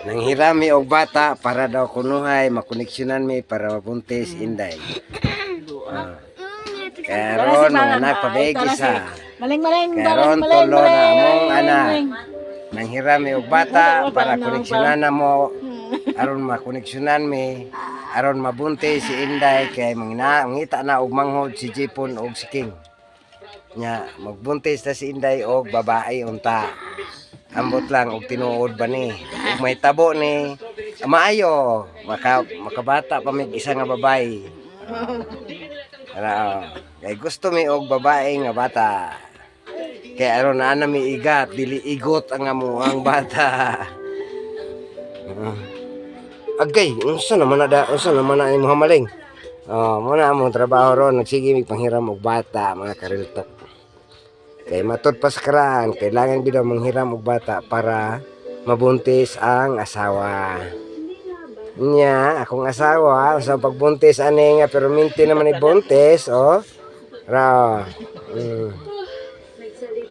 Nanghirami og bata para daw kunuhay makoneksyonan mi para mabuntis inday. Karon mga anak pabegi sa. Maling-maling, Karon tulo na among anak. Nanghirami og bata para koneksyonan na mo aron makoneksyonan mi aron mabuntis si inday kay mangita na og manghod si Jipon og si King. Nya magbuntis na si inday og babae unta. Ambot lang og tinuod ba ni ug may tabo ni maayo makabata pa mig isa nga babae. Kay gusto mi og babae nga bata. Kay aron na mi igat dili igot ang amuang bata. Agay, unsa naman na imong hamaling? Muna among trabaho ron nagsige mig panghiram og bata mga kariltok. Kay matod pa sa karaan, kailangan gid manghiram og bata para mabuntis ang asawa. Nya, akong asawa sa pagbuntis ani nga pero minti naman ibuntis, ra.